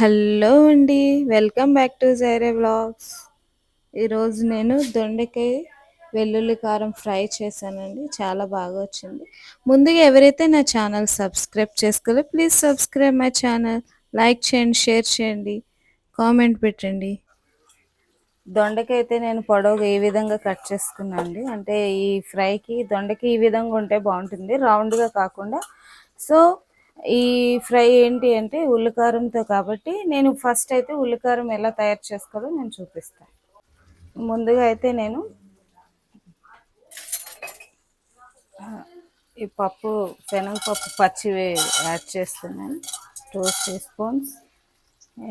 Hello అండి. Welcome back to Jireh vlogs. ఈరోజు నేను దొండకాయ వెల్లుల్లి కారం ఫ్రై చేశానండి. చాలా బాగా వచ్చింది. ముందుగా ఎవరైతే నా ఛానల్ సబ్స్క్రైబ్ చేసుకోలేదో please subscribe my channel. Like చేయండి, షేర్ చేయండి, కామెంట్ పెట్టండి. దొండకాయ అయితే నేను పొడవుగా ఈ విధంగా కట్ చేసుకున్నాను అండి. అంటే ఈ ఫ్రైకి దొండకాయ ఈ విధంగా ఉంటే బాగుంటుంది, రౌండ్గా కాకుండా. సో ఈ ఫ్రై ఏంటి అంటే ఉల్లికారంతో, కాబట్టి నేను ఫస్ట్ అయితే ఉల్లికారం ఎలా తయారు చేసుకోవాలో నేను చూపిస్తాను. ముందుగా అయితే నేను ఈ శనగపప్పు పచ్చివి యాడ్ చేస్తున్నాను, 2 టీ స్పూన్స్.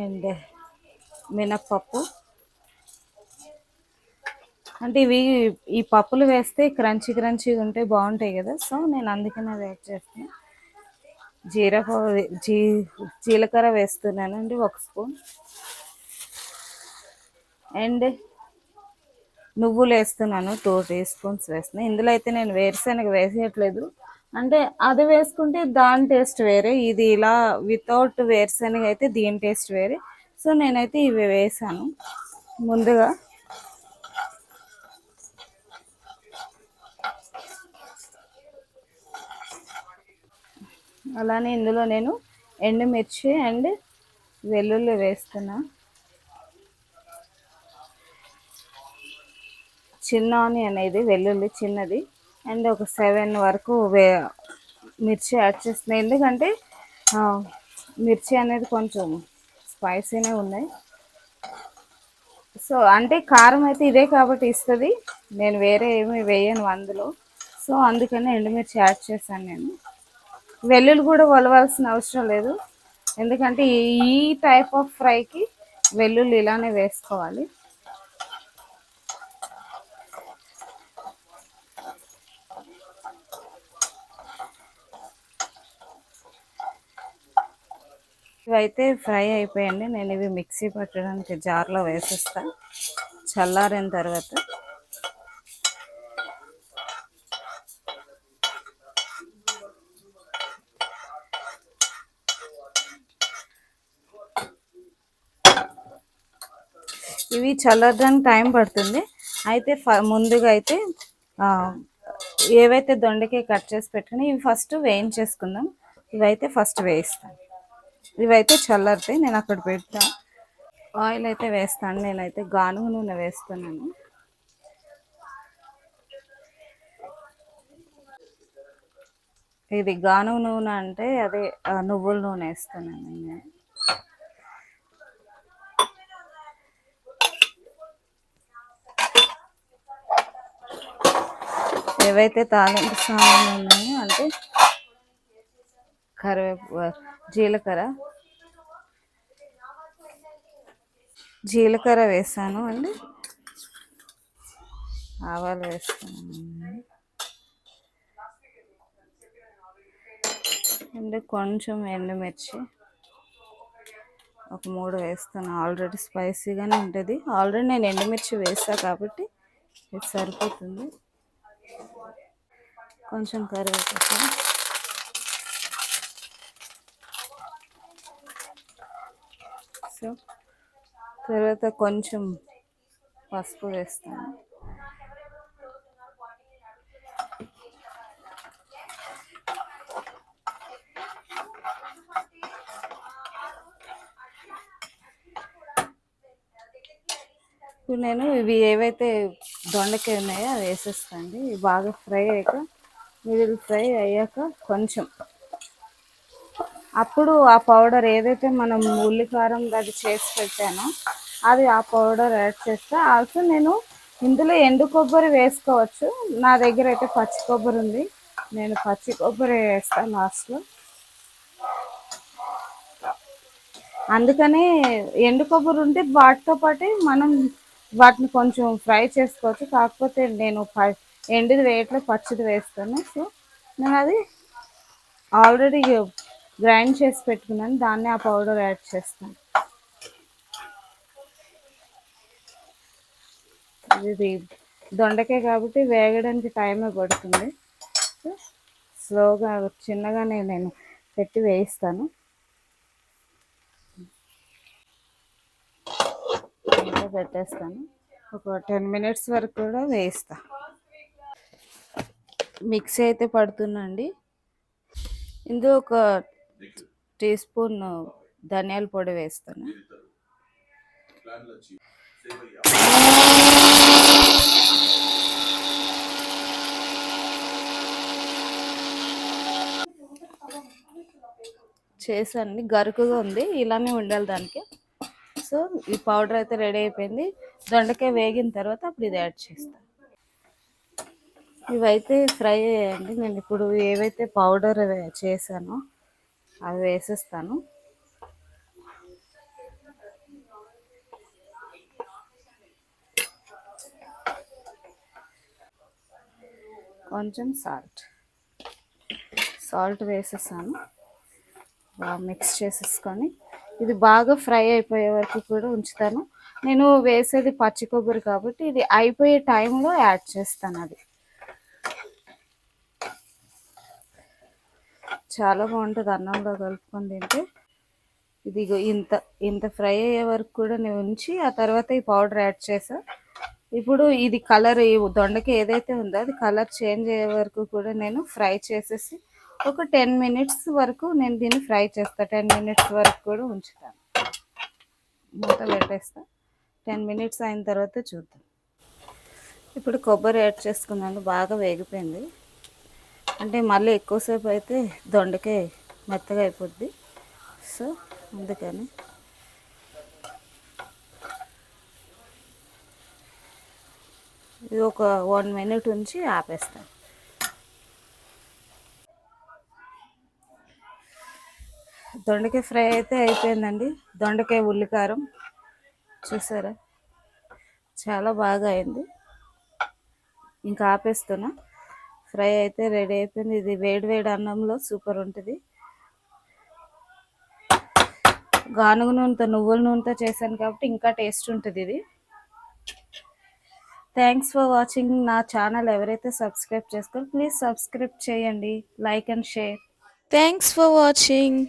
అండ్ మినప్పప్పు, అంటే ఇవి ఈ పప్పులు వేస్తే క్రంచీ క్రంచీగా ఉంటే బాగుంటాయి కదా, సో నేను అందుకనే అది యాడ్ చేస్తాను. జీలకర్ర వేస్తున్నానండి 1 స్పూన్. అండ్ నువ్వులు వేస్తున్నాను, 2 టీ స్పూన్స్ వేస్తున్నాను. ఇందులో అయితే నేను వేరుశనగ వేసేయట్లేదు, అంటే అది వేసుకుంటే దాని టేస్ట్ వేరే, ఇది ఇలా వితౌట్ వేరుశనగ అయితే దీని టేస్ట్ వేరే. సో నేనైతే ఇవి వేసాను ముందుగా. అలానే ఇందులో నేను ఎండుమిర్చి అండ్ వెల్లుల్లి వేస్తున్నా. చిన్న ఆనియన్ ఇది, వెల్లుల్లి చిన్నది. అండ్ ఒక 7 వరకు మిర్చి యాడ్ చేస్తున్నాయి, ఎందుకంటే మిర్చి అనేది కొంచెం స్పైసీనే ఉన్నాయి. సో అంటే కారం అయితే ఇదే కాబట్టి ఇస్తుంది, నేను వేరే ఏమి వేయను అందులో. సో అందుకని ఎండుమిర్చి యాడ్ చేశాను నేను. వెల్లుల్లి కూడా వలవాల్సిన అవసరం లేదు, ఎందుకంటే ఈ టైప్ ఆఫ్ ఫ్రైకి వెల్లుల్లి ఇలానే వేసుకోవాలి. ఇవైతే ఫ్రై అయిపోయండి. నేను ఇవి మిక్సీ పట్టడానికి జార్లో వేసేస్తా చల్లారిన తర్వాత. ఇవి చల్లడానికి టైం పడుతుంది. అయితే ముందుగా అయితే ఏవైతే దొండకాయ కట్ చేసి పెట్టుకుని ఇవి ఫస్ట్ వేయించేసుకుందాం. ఇవైతే ఫస్ట్ వేయిస్తాను, ఇవైతే చల్లారితే నేను అక్కడ పెడతా. ఆయిల్ అయితే వేస్తాను, నేనైతే గానుగ నూనె వేస్తున్నాను. ఇది గానుగ నూనె అంటే అదే నువ్వుల నూనె వేస్తున్నాను నేను. ఏవైతే తాలింపు సామాన్లు ఉన్నాయో అంటే జీలకర్ర వేసాను అండి, ఆవాలు వేస్తాను అండ్ కొంచెం ఎండుమిర్చి ఒక 3 వేస్తాను. ఆల్రెడీ స్పైసీగానే ఉంటుంది, ఆల్రెడీ నేను ఎండుమిర్చి వేస్తాను కాబట్టి ఇది సరిపోతుంది. కొంచెం కరివేపాకు, సో తర్వాత కొంచెం పసుపు వేస్తాను. ఇప్పుడు నేను ఇవి ఏవైతే దొండకాయ ఉన్నాయో అవి వేసేస్తాండి. ఇవి బాగా ఫ్రై అయ్యాక, మిడిల్ ఫ్రై అయ్యాక కొంచెం అప్పుడు ఆ పౌడర్ ఏదైతే మనం ఉల్లికారం అది చేసి పెట్టానో అది ఆ పౌడర్ యాడ్ చేస్తే. ఆల్సో నేను ఇందులో ఎండు కొబ్బరి వేసుకోవచ్చు, నా దగ్గర అయితే పచ్చి కొబ్బరి ఉంది, నేను పచ్చి కొబ్బరి వేస్తాను లాస్ట్లో. అందుకనే ఎండు కొబ్బరి ఉంటే వాటితో పాటే మనం వాటిని కొంచెం ఫ్రై చేసుకోవచ్చు, కాకపోతే నేను ఎండుది వేయట్లేదు, పచ్చిది వేస్తాను. సో నేను అది ఆల్రెడీ గ్రైండ్ చేసి పెట్టుకున్నాను, దాన్ని ఆ పౌడర్ యాడ్ చేస్తాను. ఇది దొండకాయ కాబట్టి వేగడానికి టైమే పడుతుంది, స్లోగా చిన్నగానే నేను పెట్టి వేయిస్తాను. పెట్టేస్తాను. ఒక 10 మినిట్స్ వరకు కూడా వేయిస్తా. మిక్సీ అయితే పడుతుందండి. ఇందులో ఒక టీ స్పూన్ ధనియాల పొడి వేస్తాను. చేశాను, గరుకుగా ఉంది, ఇలానే ఉండాలి దానికి. సో ఈ పౌడర్ అయితే రెడీ అయిపోయింది. దొండకాయ వేగిన తర్వాత అప్పుడు ఇది యాడ్ చేస్తాను. ఇవైతే ఫ్రై అయ్యాయండి. నేను ఇప్పుడు ఏవైతే పౌడర్ చేశానో అవి వేసేస్తాను. కొంచెం సాల్ట్ వేసేసాను. బాగా మిక్స్ చేసేసుకొని ఇది బాగా ఫ్రై అయిపోయే వరకు కూడా ఉంచుతాను. నేను వేసేది పచ్చి కొబ్బరి కాబట్టి ఇది అయిపోయే టైంలో యాడ్ చేస్తాను. అది చాలా బాగుంటుంది అన్నంలో కలుపుకొని తింటే. ఇది ఇంత ఫ్రై అయ్యే వరకు కూడా నేను ఉంచి ఆ తర్వాత ఈ పౌడర్ యాడ్ చేసా. ఇప్పుడు ఇది కలర్, ఈ దొండకాయ ఏదైతే ఉందో అది కలర్ చేంజ్ అయ్యే వరకు కూడా నేను ఫ్రై చేసేసి ఒక 10 మినిట్స్ వరకు నేను దీన్ని ఫ్రై చేస్తాను. 10 మినిట్స్ వరకు కూడా ఉంచుతాను. మూత పెట్టేస్తా. 10 మినిట్స్ అయిన తర్వాత చూద్దాం. ఇప్పుడు కొబ్బరి యాడ్ చేసుకున్నాను. బాగా వేగిపోయింది. అంటే మళ్ళీ ఎక్కువసేపు అయితే దొండకాయ మెత్తగా అయిపోద్ది. సో అందుకని ఇది ఒక 1 మినిట్ ఉంచి ఆపేస్తాను. దొండకాయ ఫ్రై అయితే అయిపోయిందండి. దొండకాయ ఉల్లికారం చూసారా, చాలా బాగా అయింది. ఇంకా ఆపేస్తున్నా. ఫ్రై అయితే రెడీ అయిపోయింది. ఇది వేడి వేడి అన్నంలో సూపర్ ఉంటుంది. గానుగ నూనెతో, నువ్వుల నూనెతో చేశాను కాబట్టి ఇంకా టేస్ట్ ఉంటుంది ఇది. Thanks for watching. నా ఛానల్ ఎవరైతే సబ్స్క్రైబ్ చేసుకోరు ప్లీజ్ సబ్స్క్రైబ్ చేయండి, like and share. Thanks for watching.